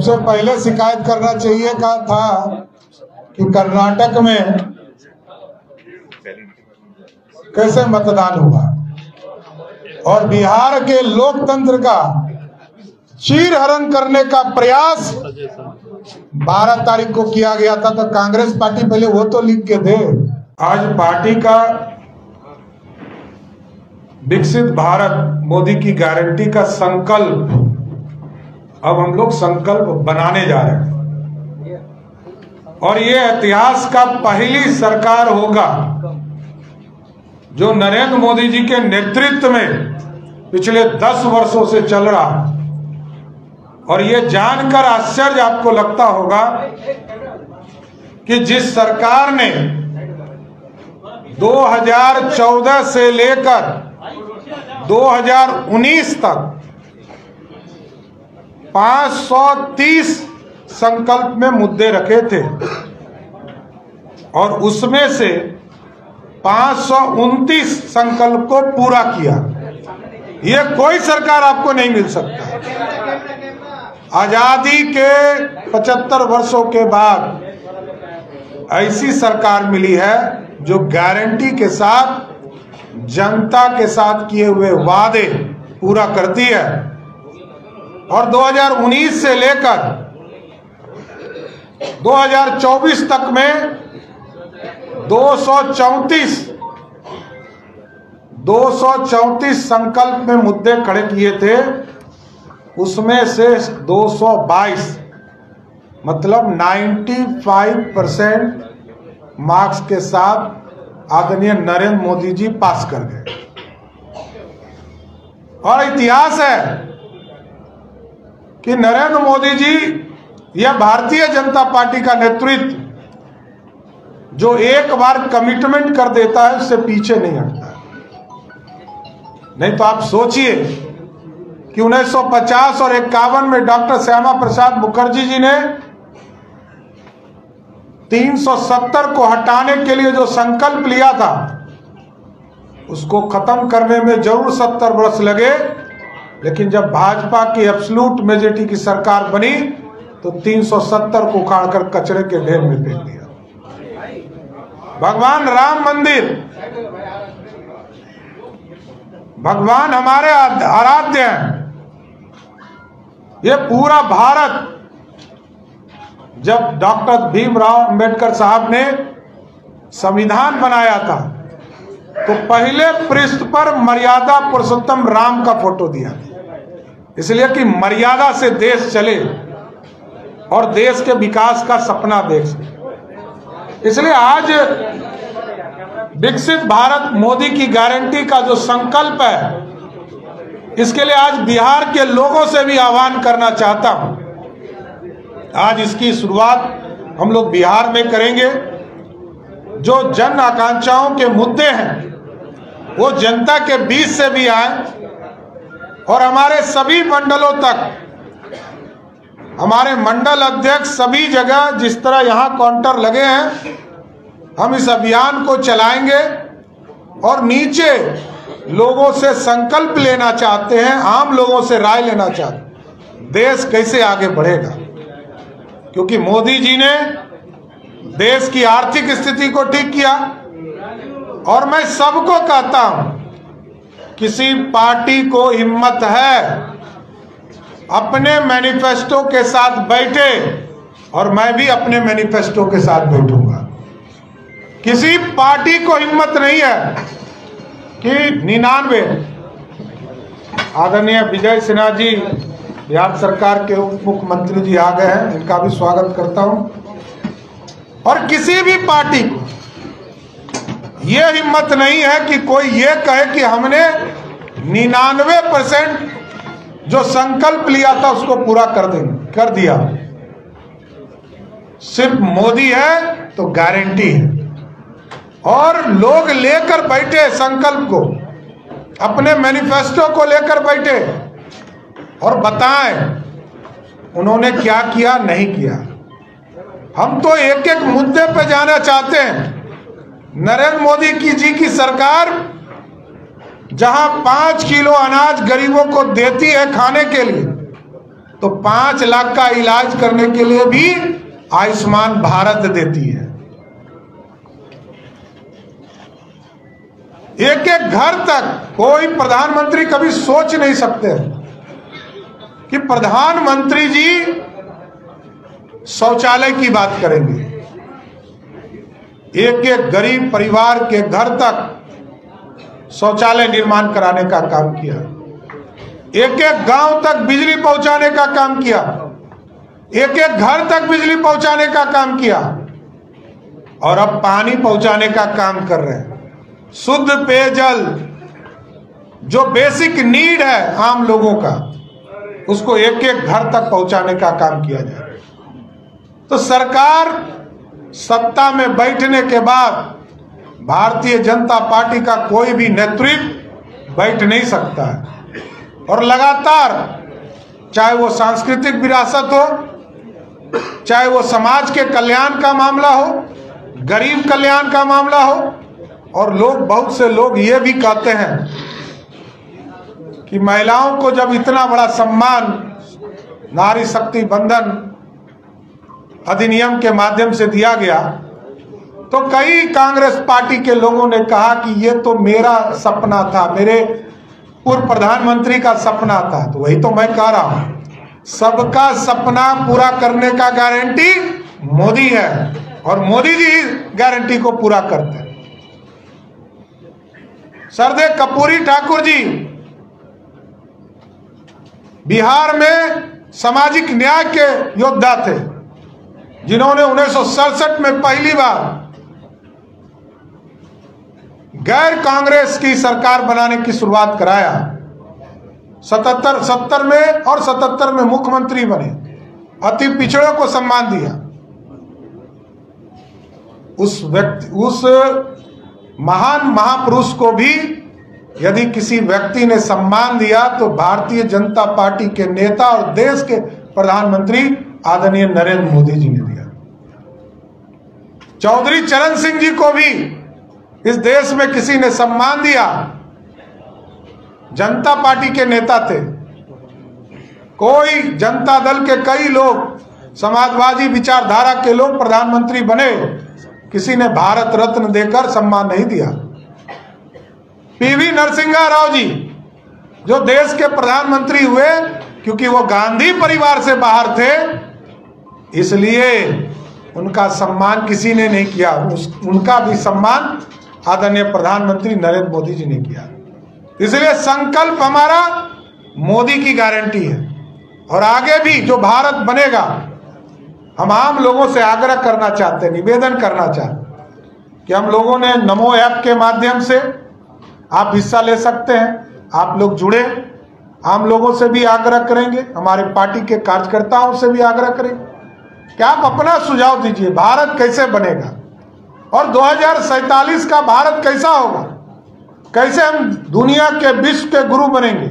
सबसे पहले शिकायत करना चाहिए कहा था कि कर्नाटक में कैसे मतदान हुआ और बिहार के लोकतंत्र का चीरहरण करने का प्रयास 12 तारीख को किया गया था। तो कांग्रेस पार्टी पहले वो तो लिख के दे। आज पार्टी का विकसित भारत मोदी की गारंटी का संकल्प अब हम लोग संकल्प बनाने जा रहे हैं और ये इतिहास का पहली सरकार होगा जो नरेंद्र मोदी जी के नेतृत्व में पिछले 10 वर्षों से चल रहा। और ये जानकर आश्चर्य आपको लगता होगा कि जिस सरकार ने 2014 से लेकर 2019 तक 530 संकल्प में मुद्दे रखे थे और उसमें से 529 संकल्प को पूरा किया। ये कोई सरकार आपको नहीं मिल सकता। आजादी के 75 वर्षों के बाद ऐसी सरकार मिली है जो गारंटी के साथ जनता के साथ किए हुए वादे पूरा करती है। और 2019 से लेकर 2024 तक में 234 संकल्प में मुद्दे खड़े किए थे, उसमें से 222 मतलब 95% मार्क्स के साथ आदरणीय नरेंद्र मोदी जी पास कर गए। और इतिहास है कि नरेंद्र मोदी जी यह भारतीय जनता पार्टी का नेतृत्व जो एक बार कमिटमेंट कर देता है उससे पीछे नहीं हटता। नहीं तो आप सोचिए कि 1950 और 51 में डॉक्टर श्यामा प्रसाद मुखर्जी जी ने 370 को हटाने के लिए जो संकल्प लिया था उसको खत्म करने में जरूर 70 वर्ष लगे, लेकिन जब भाजपा की एब्सोल्यूट मेजॉरिटी की सरकार बनी तो 370 को उखाड़कर कचरे के ढेर में फेंक दिया। भगवान राम मंदिर, भगवान हमारे आराध्य हैं। ये पूरा भारत जब डॉक्टर भीमराव अंबेडकर साहब ने संविधान बनाया था तो पहले पृष्ठ पर मर्यादा पुरुषोत्तम राम का फोटो दिया, इसलिए कि मर्यादा से देश चले और देश के विकास का सपना देख सके। इसलिए आज विकसित भारत मोदी की गारंटी का जो संकल्प है, इसके लिए आज बिहार के लोगों से भी आह्वान करना चाहता हूं। आज इसकी शुरुआत हम लोग बिहार में करेंगे। जो जन आकांक्षाओं के मुद्दे हैं वो जनता के बीच से भी आए और हमारे सभी मंडलों तक, हमारे मंडल अध्यक्ष सभी जगह जिस तरह यहाँ काउंटर लगे हैं, हम इस अभियान को चलाएंगे और नीचे लोगों से संकल्प लेना चाहते हैं, आम लोगों से राय लेना चाहते हैं देश कैसे आगे बढ़ेगा। क्योंकि मोदी जी ने देश की आर्थिक स्थिति को ठीक किया। और मैं सबको कहता हूं, किसी पार्टी को हिम्मत है अपने मैनिफेस्टो के साथ बैठे, और मैं भी अपने मैनिफेस्टो के साथ बैठूंगा। किसी पार्टी को हिम्मत नहीं है कि 99 आदरणीय विजय सिन्हा जी बिहार सरकार के उप मुख्यमंत्री जी आ गए हैं, इनका भी स्वागत करता हूं। और किसी भी पार्टी को यह हिम्मत नहीं है कि कोई ये कहे कि हमने 99% जो संकल्प लिया था उसको पूरा कर दिया। सिर्फ मोदी है तो गारंटी है। और लोग लेकर बैठे संकल्प को, अपने मैनिफेस्टो को लेकर बैठे और बताएं उन्होंने क्या किया नहीं किया। हम तो एक एक मुद्दे पे जाना चाहते हैं। नरेंद्र मोदी जी की सरकार जहां 5 किलो अनाज गरीबों को देती है खाने के लिए, तो 5 लाख का इलाज करने के लिए भी आयुष्मान भारत देती है। एक एक घर तक कोई प्रधानमंत्री कभी सोच नहीं सकते कि प्रधानमंत्री जी शौचालय की बात करेंगे। एक एक गरीब परिवार के घर तक शौचालय निर्माण कराने का काम किया, एक एक गांव तक बिजली पहुंचाने का काम किया, एक एक घर तक बिजली पहुंचाने का काम किया, और अब पानी पहुंचाने का काम कर रहे हैं। शुद्ध पेयजल जो बेसिक नीड है आम लोगों का, उसको एक एक घर तक पहुंचाने का काम किया जाए। तो सरकार सत्ता में बैठने के बाद भारतीय जनता पार्टी का कोई भी नेतृत्व बैठ नहीं सकता है, और लगातार चाहे वो सांस्कृतिक विरासत हो, चाहे वो समाज के कल्याण का मामला हो, गरीब कल्याण का मामला हो, और बहुत से लोग ये भी कहते हैं कि महिलाओं को जब इतना बड़ा सम्मान नारी शक्ति बंधन अधिनियम के माध्यम से दिया गया, तो कई कांग्रेस पार्टी के लोगों ने कहा कि ये तो मेरा सपना था, मेरे पूर्व प्रधानमंत्री का सपना था। तो वही तो मैं कह रहा हूं, सबका सपना पूरा करने का गारंटी मोदी है, और मोदी जी गारंटी को पूरा करते हैं। सरदे कर्पूरी ठाकुर जी बिहार में सामाजिक न्याय के योद्धा थे, जिन्होंने 1967 में पहली बार गैर कांग्रेस की सरकार बनाने की शुरुआत कराया। 77 में और 77 में मुख्यमंत्री बने, अति पिछड़ों को सम्मान दिया। उस महान महापुरुष को भी यदि किसी व्यक्ति ने सम्मान दिया तो भारतीय जनता पार्टी के नेता और देश के प्रधानमंत्री आदरणीय नरेंद्र मोदी जी ने दिया। चौधरी चरण सिंह जी को भी इस देश में किसी ने सम्मान दिया, जनता पार्टी के नेता थे। कोई जनता दल के कई लोग, समाजवादी विचारधारा के लोग प्रधानमंत्री बने, किसी ने भारत रत्न देकर सम्मान नहीं दिया। पीवी नरसिम्हा राव जी जो देश के प्रधानमंत्री हुए, क्योंकि वो गांधी परिवार से बाहर थे, इसलिए उनका सम्मान किसी ने नहीं किया। उनका भी सम्मान आदरणीय प्रधानमंत्री नरेंद्र मोदी जी ने किया। इसलिए संकल्प हमारा मोदी की गारंटी है, और आगे भी जो भारत बनेगा, हम आम लोगों से आग्रह करना चाहते हैं, निवेदन करना चाहते कि हम लोगों ने नमो ऐप के माध्यम से आप हिस्सा ले सकते हैं। आप लोग जुड़े, आम लोगों से भी आग्रह करेंगे, हमारे पार्टी के कार्यकर्ताओं से भी आग्रह करेंगे कि आप अपना सुझाव दीजिए, भारत कैसे बनेगा और 2047 का भारत कैसा होगा, कैसे हम दुनिया के विश्व के गुरु बनेंगे,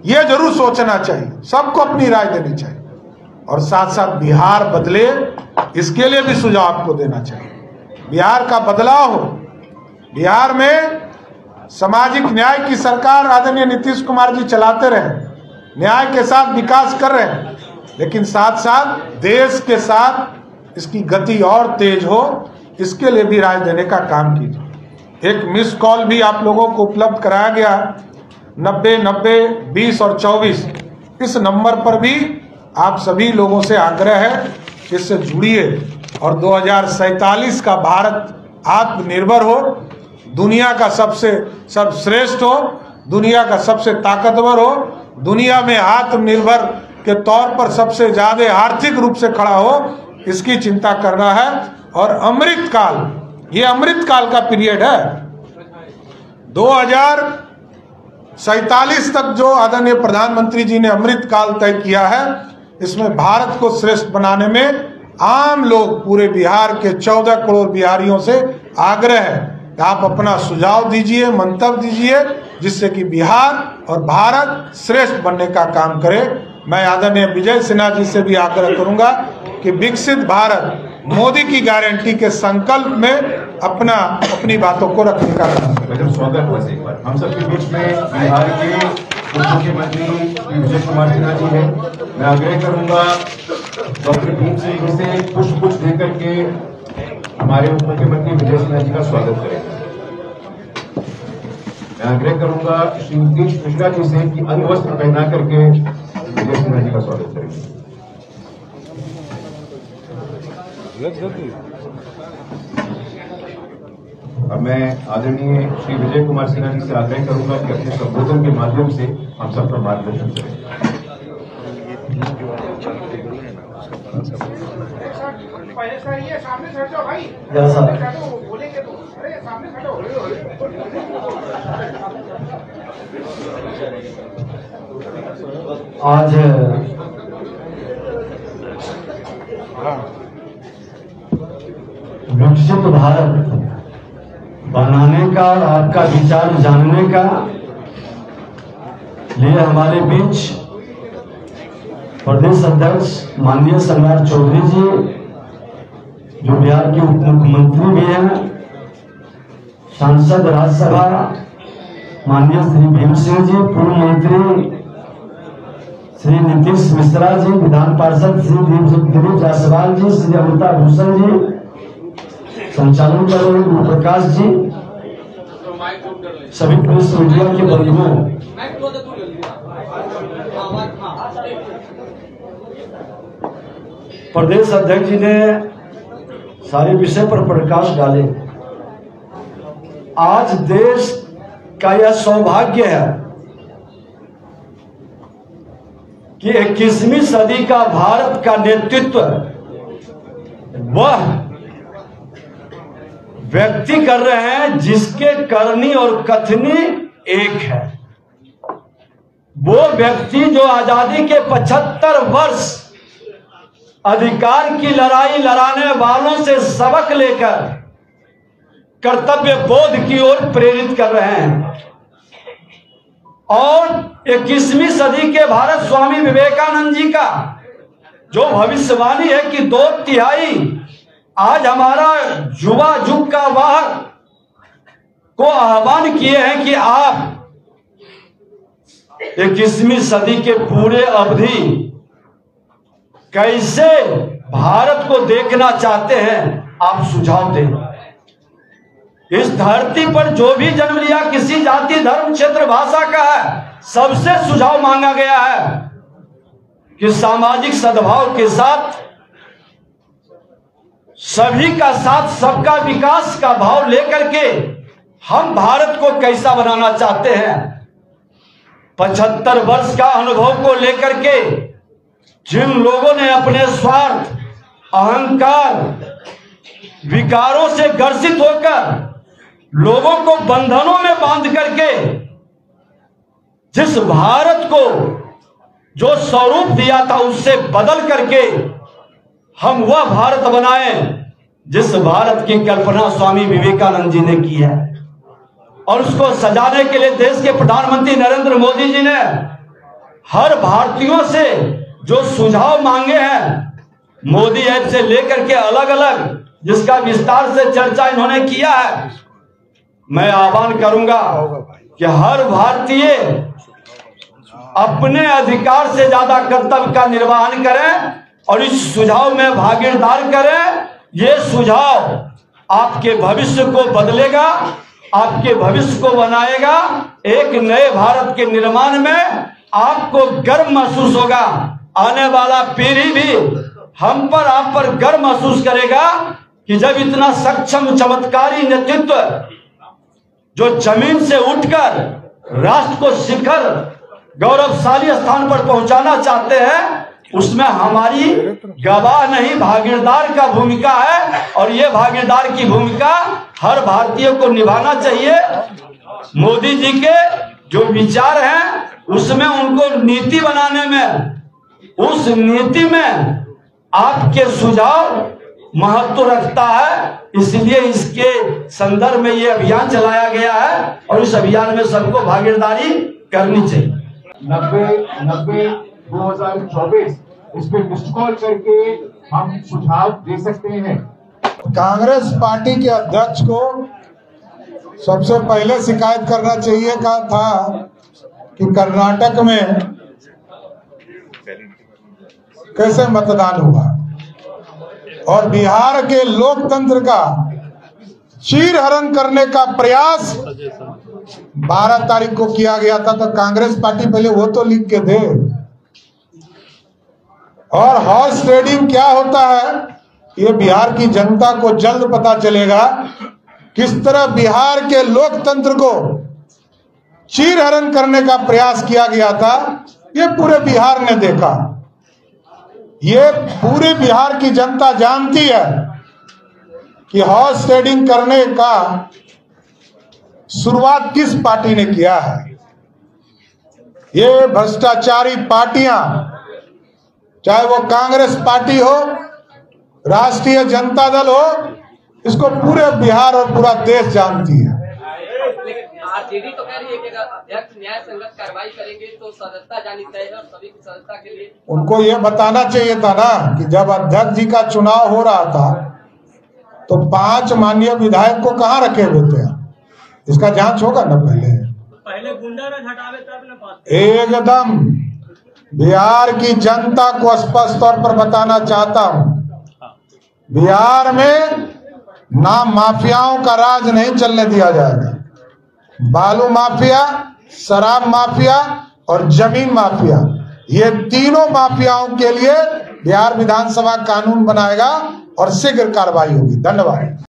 ये जरूर सोचना चाहिए। सबको अपनी राय देनी चाहिए, और साथ साथ बिहार बदले, इसके लिए भी सुझाव आपको देना चाहिए। बिहार का बदलाव हो, बिहार में सामाजिक न्याय की सरकार आदरणीय नीतीश कुमार जी चलाते रहे, न्याय के साथ विकास कर रहे हैं, लेकिन साथ साथ देश के साथ इसकी गति और तेज हो, इसके लिए भी राय देने का काम कीजिए। एक मिस कॉल भी आप लोगों को उपलब्ध कराया गया, 90 90 20 और 24, इस नंबर पर भी आप सभी लोगों से आग्रह है, इससे जुड़िए और 2047 का भारत आत्मनिर्भर हो, दुनिया का सबसे सर्वश्रेष्ठ हो, दुनिया का सबसे ताकतवर हो, दुनिया में आत्मनिर्भर के तौर पर सबसे ज्यादा आर्थिक रूप से खड़ा हो, इसकी चिंता करना है। और अमृत काल, ये अमृत काल का पीरियड है, 2047 तक जो आदरणीय प्रधानमंत्री जी ने अमृत काल तय किया है, इसमें भारत को श्रेष्ठ बनाने में आम लोग, पूरे बिहार के 14 करोड़ बिहारियों से आग्रह है कि आप अपना सुझाव दीजिए, मंतव्य दीजिए, जिससे कि बिहार और भारत श्रेष्ठ बनने का काम करे। मैं आदरणीय विजय सिन्हा जी से भी आग्रह करूंगा कि विकसित भारत मोदी की गारंटी के संकल्प में अपनी बातों को रखने का काम करें। स्वागत है हम सबके बीच में बिहार के मुख्यमंत्री विजय कुमार सिन्हा जी है। मैं आग्रह करूंगा डॉक्टर भीम सिंह जी से पुष्प देकर के हमारे उप मुख्यमंत्री विजय सिन्हा जी का स्वागत करें। मैं आग्रह करूंगा श्री नीतीश मिश्रा जी से कि अंग वस्त्र पहना करके विजय सिन्हा जी का स्वागत करेंगे। और मैं आदरणीय श्री विजय कुमार सिन्हा जी से आग्रह करूंगा कि अपने संबोधन के माध्यम से हम सबका मार्गदर्शन करें। आज विकसित भारत बनाने का और आपका विचार जानने का लिए हमारे बीच प्रदेश अध्यक्ष माननीय सम्राट चौधरी जी, जो बिहार के उप मुख्यमंत्री भी हैं, सांसद राज्यसभा माननीय श्री भीम सिंह जी, पूर्व मंत्री श्री नीतीश मिश्रा जी, विधान पार्षद श्री दिलीप जायसवाल जी, श्री अमिताभ भूषण जी, संचालन कर रहे गुरु प्रकाश जी, सभी प्रेस मीडिया के बंधुओं, प्रदेश अध्यक्ष जी ने सारे विषय पर प्रकाश डाले। आज देश का यह सौभाग्य है कि 21वीं सदी का भारत का नेतृत्व वह व्यक्ति कर रहे हैं जिसके करनी और कथनी एक है। वो व्यक्ति जो आजादी के 75 वर्ष अधिकार की लड़ाई लड़ाने वालों से सबक लेकर कर्तव्य बोध की ओर प्रेरित कर रहे हैं। और 21वीं सदी के भारत स्वामी विवेकानंद जी का जो भविष्यवाणी है कि 2/3 आज हमारा युवा युग का वह को आह्वान किए हैं कि आप 21वीं सदी के पूरे अवधि कैसे भारत को देखना चाहते हैं, आप सुझाव दें। इस धरती पर जो भी जन्म लिया किसी जाति धर्म क्षेत्र भाषा का है, सबसे सुझाव मांगा गया है कि सामाजिक सद्भाव के साथ सभी का साथ सबका विकास का भाव लेकर के हम भारत को कैसा बनाना चाहते हैं। 75 वर्ष का अनुभव को लेकर के जिन लोगों ने अपने स्वार्थ, अहंकार, विकारों से ग्रसित होकर लोगों को बंधनों में बांध करके जिस भारत को जो स्वरूप दिया था उससे बदल करके हम वह भारत बनाएं जिस भारत की कल्पना स्वामी विवेकानंद जी ने की है। और उसको सजाने के लिए देश के प्रधानमंत्री नरेंद्र मोदी जी ने हर भारतीयों से जो सुझाव मांगे हैं, मोदी ऐप से लेकर के अलग अलग जिसका विस्तार से चर्चा इन्होंने किया है, मैं आह्वान करूंगा कि हर भारतीय अपने अधिकार से ज्यादा कर्तव्य का निर्वहन करें और इस सुझाव में भागीदार करें। ये सुझाव आपके भविष्य को बदलेगा, आपके भविष्य को बनाएगा। एक नए भारत के निर्माण में आपको गर्व महसूस होगा। आने वाला पीढ़ी भी हम पर, आप पर गर्व महसूस करेगा कि जब इतना सक्षम चमत्कारी नेतृत्व जो जमीन से उठकर राष्ट्र को शिखर गौरवशाली स्थान पर पहुंचाना चाहते हैं, उसमें हमारी गवाह नहीं भागीदार का भूमिका है। और ये भागीदार की भूमिका हर भारतीय को निभाना चाहिए। मोदी जी के जो विचार हैं उसमें उनको नीति बनाने में, उस नीति में आपके सुझाव महत्व रखता है। इसलिए इसके संदर्भ में ये अभियान चलाया गया है और इस अभियान में सबको भागीदारी करनी चाहिए। 90-2024 इस पे मिस्ड कॉल करके हम सुझाव दे सकते हैं। कांग्रेस पार्टी के अध्यक्ष को सबसे पहले शिकायत करना चाहिए था कि कर्नाटक में कैसे मतदान हुआ और बिहार के लोकतंत्र का चीरहरण करने का प्रयास 12 तारीख को किया गया था। तो कांग्रेस पार्टी पहले वो तो लिख के दे। और हॉर्स ट्रेडिंग क्या होता है ये बिहार की जनता को जल्द पता चलेगा। किस तरह बिहार के लोकतंत्र को चीरहरण करने का प्रयास किया गया था ये पूरे बिहार ने देखा। ये पूरे बिहार की जनता जानती है कि हॉर्स ट्रेडिंग करने का शुरुआत किस पार्टी ने किया है। ये भ्रष्टाचारी पार्टियां, चाहे वो कांग्रेस पार्टी हो, राष्ट्रीय जनता दल हो, इसको पूरे बिहार और पूरा देश जानती है। आरजेडी तो कह रही है कि अगर अध्यक्ष न्याय संगत कार्रवाई करेंगे तो सदस्यता जानी तय है और सभी की सदस्यता के लिए उनको ये बताना चाहिए था ना कि जब अध्यक्ष जी का चुनाव हो रहा था तो 5 माननीय विधायक को कहाँ रखे हुए थे। इसका जांच होगा ना पहले गुंडाराज हटावे तब ना बात। एकदम बिहार की जनता को स्पष्ट तौर पर बताना चाहता हूं, बिहार में ना माफियाओं का राज नहीं चलने दिया जाएगा। बालू माफिया, शराब माफिया और जमीन माफिया, ये तीनों माफियाओं के लिए बिहार विधानसभा कानून बनाएगा और शीघ्र कार्रवाई होगी। धन्यवाद।